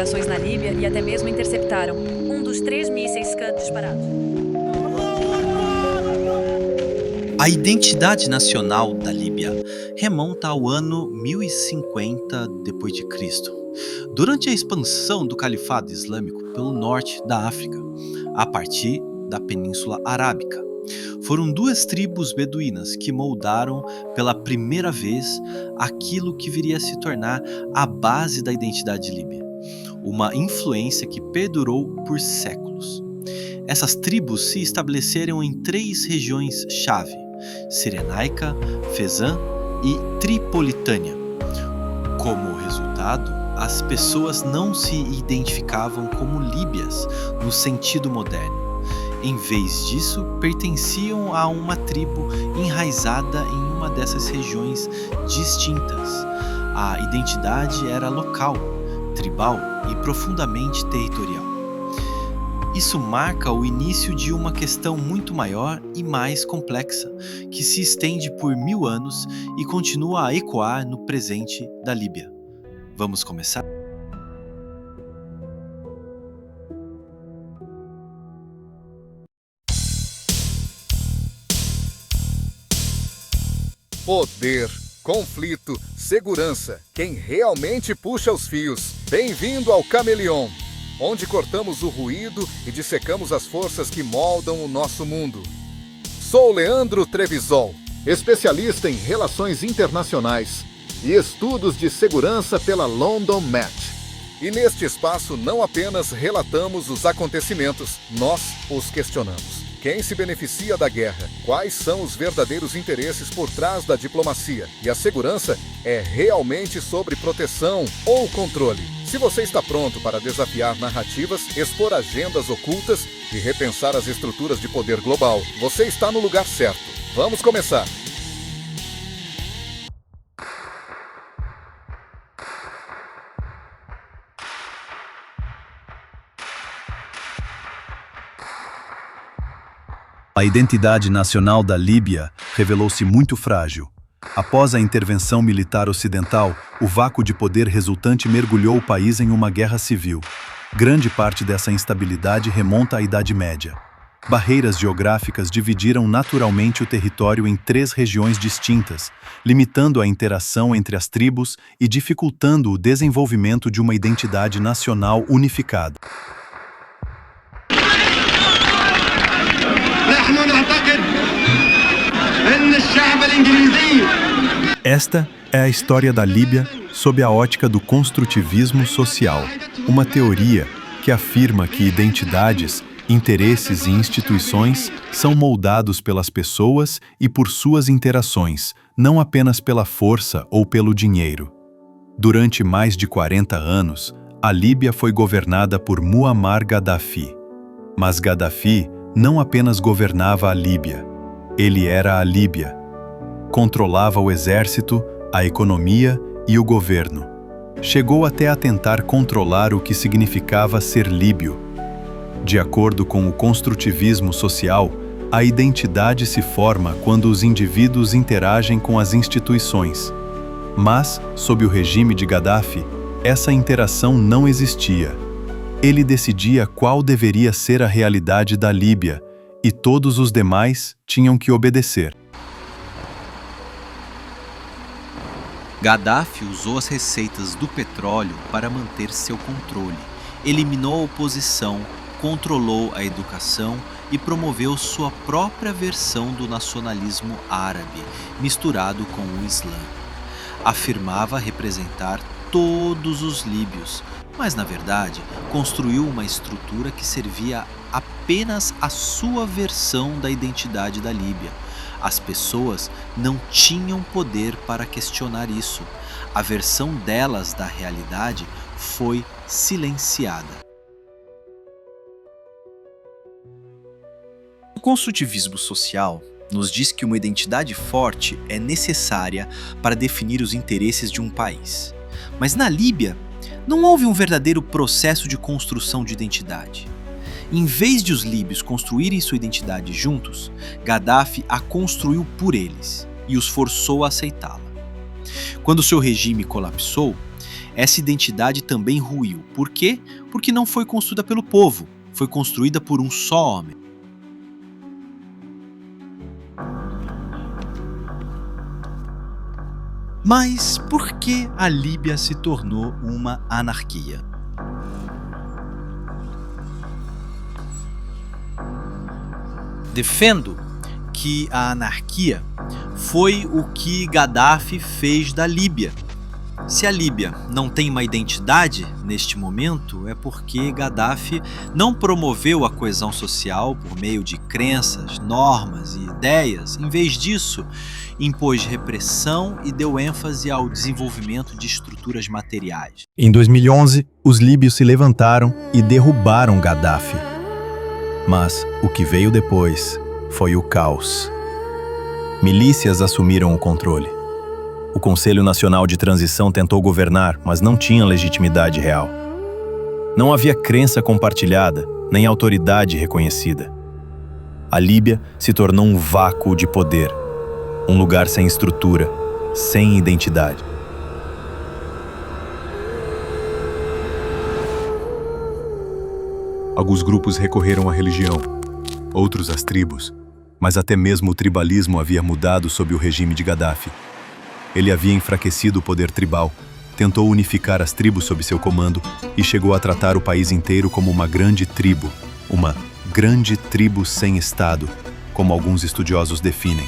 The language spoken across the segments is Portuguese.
operações na Líbia e até mesmo interceptaram um dos 3 mísseis Scud disparados. A identidade nacional da Líbia remonta ao ano 1050 d.C., durante a expansão do Califado Islâmico pelo norte da África, a partir da Península Arábica. Foram 2 tribos beduínas que moldaram pela primeira vez aquilo que viria a se tornar a base da identidade líbia, uma influência que perdurou por séculos. Essas tribos se estabeleceram em 3 regiões-chave: Cirenaica, Fezzan e Tripolitânia. Como resultado, as pessoas não se identificavam como líbias no sentido moderno. Em vez disso, pertenciam a uma tribo enraizada em uma dessas regiões distintas. A identidade era local, tribal e profundamente territorial. Isso marca o início de uma questão muito maior e mais complexa, que se estende por 1000 anos e continua a ecoar no presente da Líbia. Vamos começar? Poder, conflito, segurança. Quem realmente puxa os fios. Bem-vindo ao Cameleon, onde cortamos o ruído e dissecamos as forças que moldam o nosso mundo. Sou Leandro Trevisol, especialista em relações internacionais e estudos de segurança pela London Met. E neste espaço não apenas relatamos os acontecimentos, nós os questionamos. Quem se beneficia da guerra? Quais são os verdadeiros interesses por trás da diplomacia? E a segurança é realmente sobre proteção ou controle? Se você está pronto para desafiar narrativas, expor agendas ocultas e repensar as estruturas de poder global, você está no lugar certo. Vamos começar! A identidade nacional da Líbia revelou-se muito frágil. Após a intervenção militar ocidental, o vácuo de poder resultante mergulhou o país em uma guerra civil. Grande parte dessa instabilidade remonta à Idade Média. Barreiras geográficas dividiram naturalmente o território em 3 regiões distintas, limitando a interação entre as tribos e dificultando o desenvolvimento de uma identidade nacional unificada. Esta é a história da Líbia sob a ótica do construtivismo social, uma teoria que afirma que identidades, interesses e instituições são moldados pelas pessoas e por suas interações, não apenas pela força ou pelo dinheiro. Durante mais de 40 anos, a Líbia foi governada por Muammar Gaddafi. Mas Gaddafi não apenas governava a Líbia, ele era a Líbia. Controlava o exército, a economia e o governo. Chegou até a tentar controlar o que significava ser líbio. De acordo com o construtivismo social, a identidade se forma quando os indivíduos interagem com as instituições. Mas, sob o regime de Gaddafi, essa interação não existia. Ele decidia qual deveria ser a realidade da Líbia, e todos os demais tinham que obedecer. Gaddafi usou as receitas do petróleo para manter seu controle, eliminou a oposição, controlou a educação e promoveu sua própria versão do nacionalismo árabe, misturado com o Islã. Afirmava representar todos os líbios, mas na verdade construiu uma estrutura que servia apenas à sua versão da identidade da Líbia. As pessoas não tinham poder para questionar isso. A versão delas da realidade foi silenciada. O construtivismo social nos diz que uma identidade forte é necessária para definir os interesses de um país. Mas na Líbia, não houve um verdadeiro processo de construção de identidade. Em vez de os líbios construírem sua identidade juntos, Gaddafi a construiu por eles e os forçou a aceitá-la. Quando seu regime colapsou, essa identidade também ruiu. Por quê? Porque não foi construída pelo povo, foi construída por um só homem. Mas por que a Líbia se tornou uma anarquia? Defendo que a anarquia foi o que Gaddafi fez da Líbia. Se a Líbia não tem uma identidade neste momento, é porque Gaddafi não promoveu a coesão social por meio de crenças, normas e ideias. Em vez disso, impôs repressão e deu ênfase ao desenvolvimento de estruturas materiais. Em 2011, os líbios se levantaram e derrubaram Gaddafi. Mas o que veio depois foi o caos. Milícias assumiram o controle. O Conselho Nacional de Transição tentou governar, mas não tinha legitimidade real. Não havia crença compartilhada, nem autoridade reconhecida. A Líbia se tornou um vácuo de poder, um lugar sem estrutura, sem identidade. Alguns grupos recorreram à religião, outros às tribos, mas até mesmo o tribalismo havia mudado sob o regime de Gaddafi. Ele havia enfraquecido o poder tribal, tentou unificar as tribos sob seu comando e chegou a tratar o país inteiro como uma grande tribo sem Estado, como alguns estudiosos definem.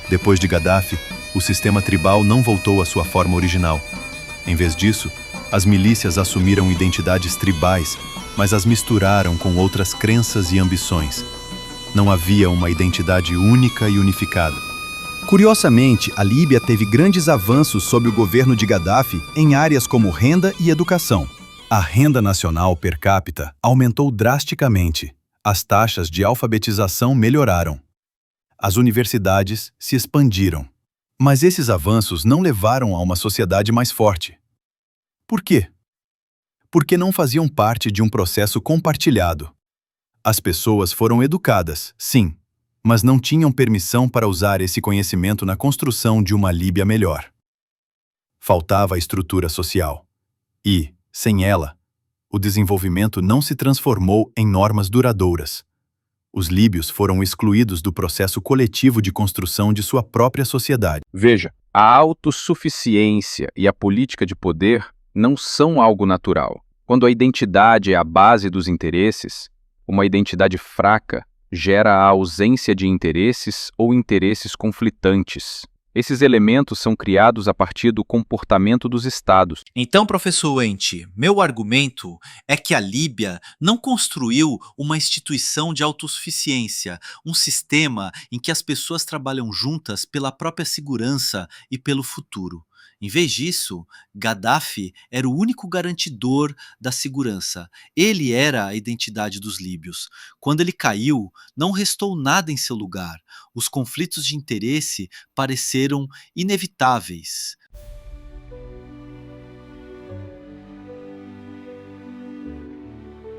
Depois de Gaddafi, o sistema tribal não voltou à sua forma original. Em vez disso, as milícias assumiram identidades tribais, mas as misturaram com outras crenças e ambições. Não havia uma identidade única e unificada. Curiosamente, a Líbia teve grandes avanços sob o governo de Gaddafi em áreas como renda e educação. A renda nacional per capita aumentou drasticamente. As taxas de alfabetização melhoraram. As universidades se expandiram. Mas esses avanços não levaram a uma sociedade mais forte. Por quê? Porque não faziam parte de um processo compartilhado. As pessoas foram educadas, sim, mas não tinham permissão para usar esse conhecimento na construção de uma Líbia melhor. Faltava a estrutura social. E, sem ela, o desenvolvimento não se transformou em normas duradouras. Os líbios foram excluídos do processo coletivo de construção de sua própria sociedade. Veja, a autossuficiência e a política de poder não são algo natural. Quando a identidade é a base dos interesses, uma identidade fraca gera a ausência de interesses ou interesses conflitantes. Esses elementos são criados a partir do comportamento dos estados. Então, professor Wente, meu argumento é que a Líbia não construiu uma instituição de autossuficiência, um sistema em que as pessoas trabalham juntas pela própria segurança e pelo futuro. Em vez disso, Gaddafi era o único garantidor da segurança. Ele era a identidade dos líbios. Quando ele caiu, não restou nada em seu lugar. Os conflitos de interesse pareceram inevitáveis.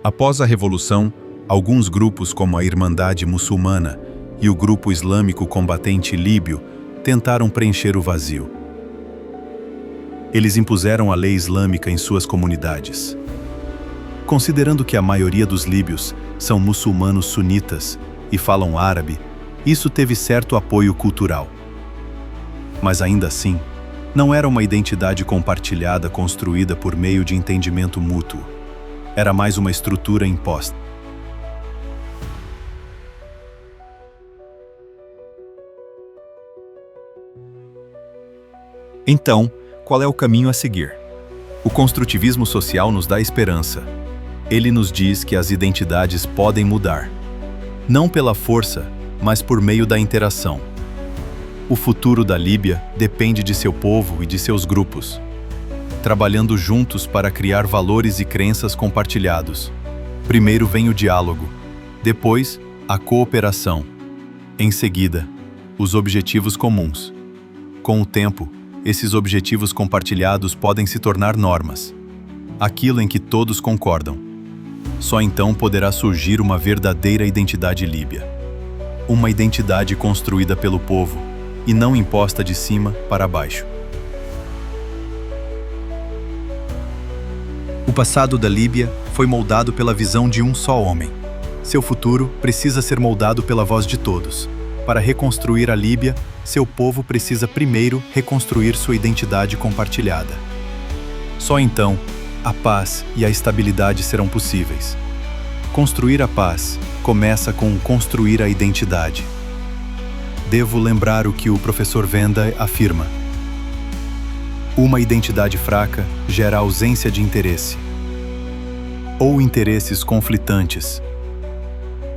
Após a Revolução, alguns grupos como a Irmandade Muçulmana e o Grupo Islâmico Combatente Líbio tentaram preencher o vazio. Eles impuseram a lei islâmica em suas comunidades. Considerando que a maioria dos líbios são muçulmanos sunitas e falam árabe, isso teve certo apoio cultural. Mas ainda assim, não era uma identidade compartilhada construída por meio de entendimento mútuo. Era mais uma estrutura imposta. Então, qual é o caminho a seguir? O construtivismo social nos dá esperança. Ele nos diz que as identidades podem mudar. Não pela força, mas por meio da interação. O futuro da Líbia depende de seu povo e de seus grupos, trabalhando juntos para criar valores e crenças compartilhados. Primeiro vem o diálogo, depois, a cooperação. Em seguida, os objetivos comuns. Com o tempo, esses objetivos compartilhados podem se tornar normas, aquilo em que todos concordam. Só então poderá surgir uma verdadeira identidade líbia. Uma identidade construída pelo povo e não imposta de cima para baixo. O passado da Líbia foi moldado pela visão de um só homem. Seu futuro precisa ser moldado pela voz de todos. Para reconstruir a Líbia, seu povo precisa primeiro reconstruir sua identidade compartilhada. Só então, a paz e a estabilidade serão possíveis. Construir a paz começa com construir a identidade. Devo lembrar o que o professor Venda afirma. Uma identidade fraca gera ausência de interesse, ou interesses conflitantes.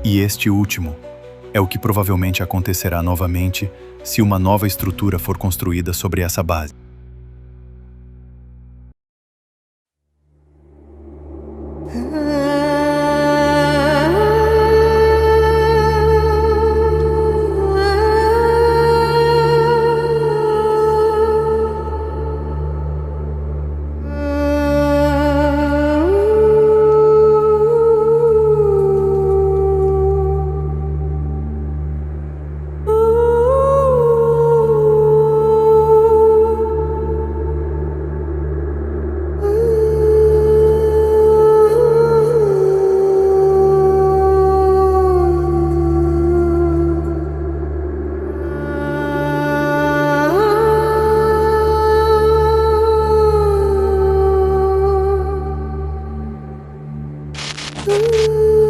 E este último é o que provavelmente acontecerá novamente se uma nova estrutura for construída sobre essa base. Ooh.